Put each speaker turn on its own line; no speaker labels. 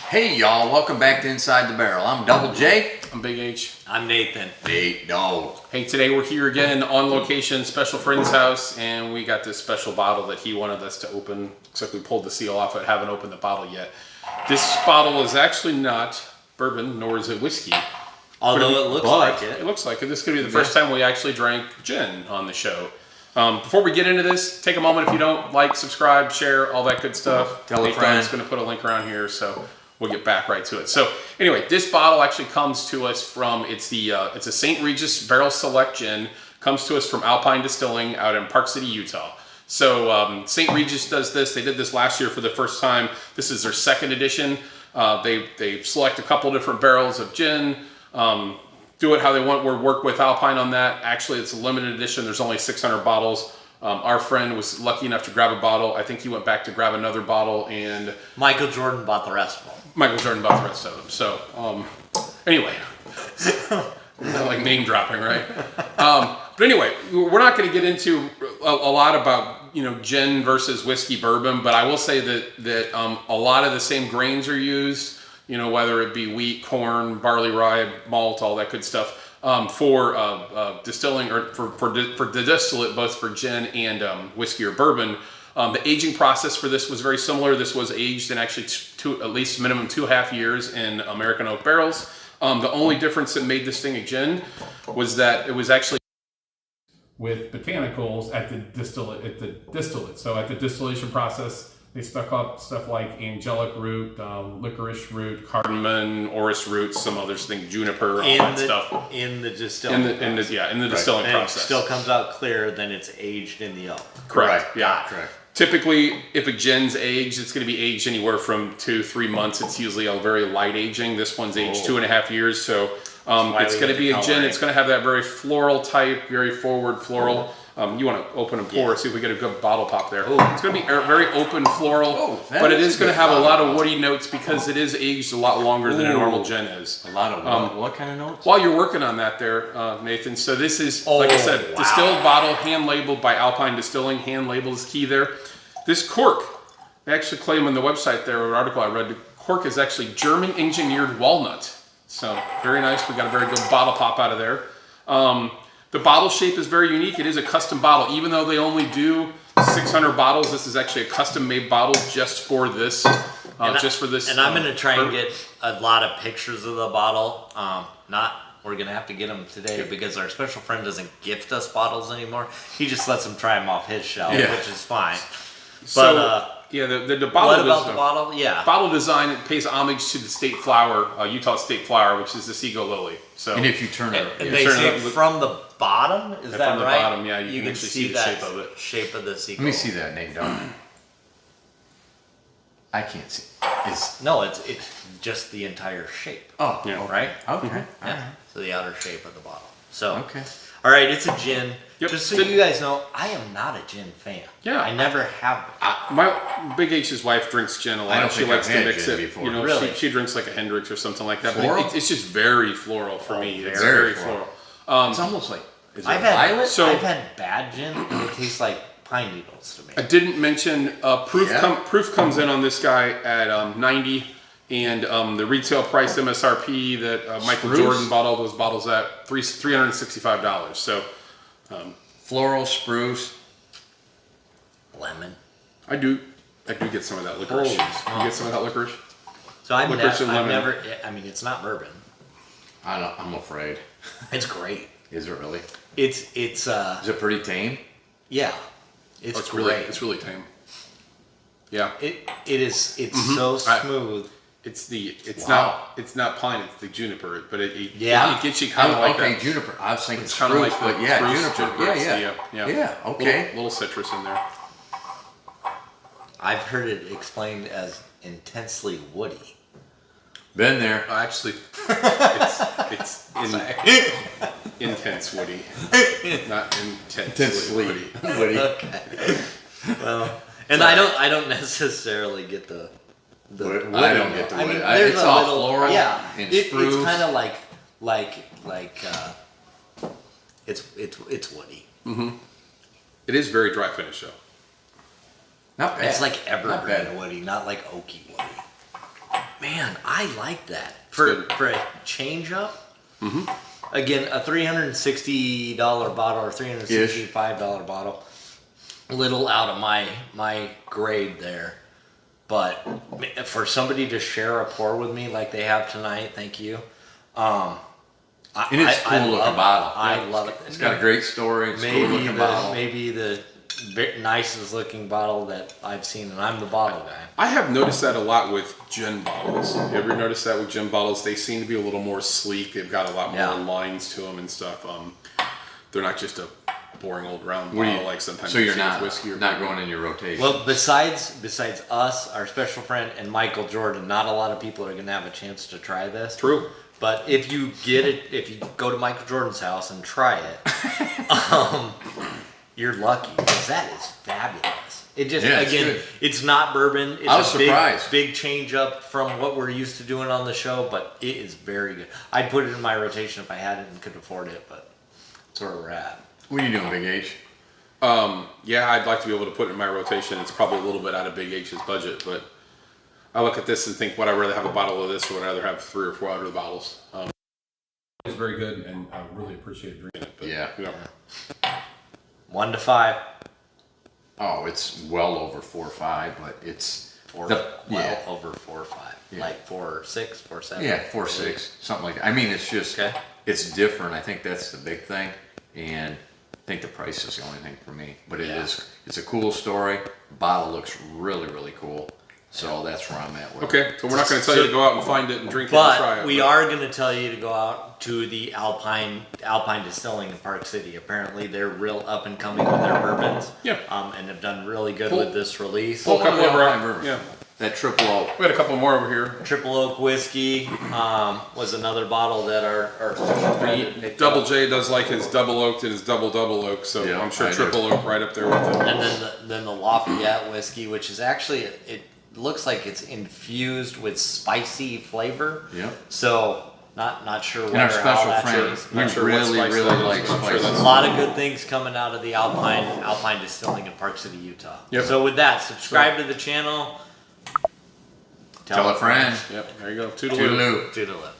Hey y'all, welcome back to Inside the Barrel. I'm Double J.
I'm Big H.
I'm Nathan.
Nate, no.
Hey, today we're here again on location, special friend's house, and we got this special bottle that he wanted us to open, except we pulled the seal off it, haven't opened the bottle yet. This bottle is actually not bourbon, nor is it whiskey.
Although it looks like it.
It looks like it. This is going to be the first time we actually drank gin on the show. Before we get into this, take a moment if you don't like, subscribe, share, all that good stuff.
Tell a friend.
Nathan's going to put a link around here, so we'll get back right to it. So anyway, this bottle actually comes to us from, it's a St. Regis Barrel Select Gin. Comes to us from Alpine Distilling out in Park City, Utah. So St. Regis does this. They did this last year for the first time. This is their second edition. They select a couple different barrels of gin, do it how they want. We'll work with Alpine on that. Actually, it's a limited edition. There's only 600 bottles. Our friend was lucky enough to grab a bottle. I think he went back to grab another bottle, and
Michael Jordan bought the rest of them.
Michael Jordan bought the rest of them. So anyway, like name dropping, right? But anyway, we're not going to get into a lot about gin versus whiskey bourbon, but I will say that a lot of the same grains are used. Whether it be wheat, corn, barley, rye, malt, all that good stuff for distilling or for the distillate, both for gin and whiskey or bourbon. The aging process for this was very similar. This was aged in actually at least minimum 2.5 years in American oak barrels. The only difference that made this thing a gin was that it was actually with botanicals at the distillate. So at the distillation process, they stuck up stuff like angelic root, licorice root, cardamom, orris root, some others, think juniper, all that stuff.
In the distilling process.
In the distilling process.
It still comes out clear, then it's aged in the oak.
Correct. Yeah.
Correct.
Typically, if a gin's aged, it's going to be aged anywhere from 2-3 months. It's usually a very light aging. This one's aged 2.5 years, so it's going to be a gin. It's going to have that very floral type, very forward floral. You want to open and pour, see if we get a good bottle pop there. It's going to be very open floral, but it is going to have a lot of woody notes because it is aged a lot longer than a normal gin is.
A lot of what kind of notes?
While you're working on that there, Nathan, so this is, like I said, distilled bottle, hand-labeled by Alpine Distilling. Hand-label is key there. This cork, they actually claim on the website there, an article I read, the cork is actually German-engineered walnut. So very nice. We got a very good bottle pop out of there. The bottle shape is very unique. It is a custom bottle. Even though they only do 600 bottles, this is actually a custom-made bottle just for this.
And I'm going to try and get a lot of pictures of the bottle. We're going to have to get them today because our special friend doesn't gift us bottles anymore. He just lets them try them off his shelf, which is fine. But
the bottle.
What about the bottle? Yeah,
bottle design, it pays homage to the state flower, Utah state flower, which is the seagull lily. So,
and if you turn it,
they say from the bottom, is that
from the
right?
bottom, yeah,
you can
actually
see
the
that
shape of it.
Shape of the seagull.
let me see that, Nate. I can't see.
It's just the entire shape.
Oh,
yeah,
right.
Okay.
Yeah. So the outer shape of the bottle. So
okay.
All right, it's a gin.
Yep.
Just so you guys know, I am not a gin fan.
Yeah.
I never have been.
My Big H's wife drinks gin a lot.
I don't
She
think
likes
I've
to
had
mix
gin
it.
before.
Really?
She drinks like a Hendrix or something like that.
Floral?
But it's just very floral for me. It's
very
very floral.
It's almost like
I've had bad gin, and it tastes like pine needles to me.
I didn't mention proof comes in on this guy at 90, and the retail price MSRP that Michael Jordan bought all those bottles at $365. So
floral, spruce,
lemon.
I do get some of that licorice. You get some of that licorice?
So I've
lemon.
never. I mean, it's not bourbon.
I'm afraid.
It's great.
Is it really?
It's
Is it pretty tame?
yeah. It's great.
It's really tame. Yeah.
It is. It's so smooth.
It's not pine. It's the juniper, but it gets you kind of like
okay,
that.
juniper. I was thinking
It's
spruce,
kind of like
but
juniper.
Yeah. Okay.
Little citrus in there.
I've heard it explained as intensely woody.
Been there.
Actually, it's intense woody, not intensely woody.
Okay. Well, and I don't necessarily get the woody.
I don't get the woody.
There's
it's
a
all
little,
floral.
Yeah,
and
it's
spruce.
kind of like it's woody.
Mm-hmm. It is very dry finish though.
Not bad.
It's like evergreen woody, not like oaky woody.
Man,
Man, I like that for a change up. Mm-hmm. Again, a $360 bottle or $365 bottle, little out of my grade there. But for somebody to share a pour with me like they have tonight, thank you.
And it's cool looking bottle.
I love it.
It's got a great story. It's cool looking bottle.
Maybe the nicest looking bottle that I've seen, and I'm the bottle guy.
I have noticed that a lot with gin bottles. You ever notice that with gin bottles? They seem to be a little more sleek. They've got a lot more lines to them and stuff. They're not just a boring old round bottle like sometimes.
So
you
you're
see
not
with whiskey or
not going in your rotation.
Well, besides us, our special friend, and Michael Jordan, not a lot of people are going to have a chance to try this.
True.
But if you get it, if you go to Michael Jordan's house and try it, you're lucky because that is fabulous. It just it's not bourbon. It's
I was surprised.
Big change up from what we're used to doing on the show, but it is very good. I'd put it in my rotation if I had it and could afford it, but that's where we're at.
What are you doing, Big H?
Yeah, I'd like to be able to put it in my rotation. It's probably a little bit out of Big H's budget, but I look at this and think, would I rather have a bottle of this or would I rather have 3 or 4 other bottles? It's very good, and I really appreciate drinking it. But,
Yeah.
1 to 5.
Oh, it's well over 4 or 5, but it's
Over 4 or 5, like 4 or 6, 4 or 7.
Yeah, 4 or 6, something like that. I mean, it's just it's different. I think that's the big thing, and I think the price is the only thing for me. But it's a cool story. The bottle looks really, really cool. So that's where I'm at with it.
Okay, so we're not going to tell you to go out and find it and drink it and try it.
But we are going to tell you to go out to the Alpine Distilling in Park City. Apparently, they're real up and coming with their bourbons.
Yeah.
And have done really good with this release.
Pull a couple over.
Yeah. That triple oak.
We had a couple more over here.
Triple Oak Whiskey was another bottle that our special friend picked
Double
up.
J does like his double oaked and his double oak, so
Yeah,
I'm sure
I
Triple Oak right up there with it.
And then the Lafayette Whiskey, which is actually, it looks like it's infused with spicy flavor.
Yep.
So not sure
And
where
our
or how
special
that
friend,
is.
we
Not sure what
really,
spice
really
that is,
like
but I'm sure
spices.
that's-
A lot of good things coming out of the Alpine Distilling in Park City, Utah.
Yep.
So with that, subscribe to the channel.
Tell a friend.
Yep, there you go. Toodaloo.
Toodaloo.
Toodaloo.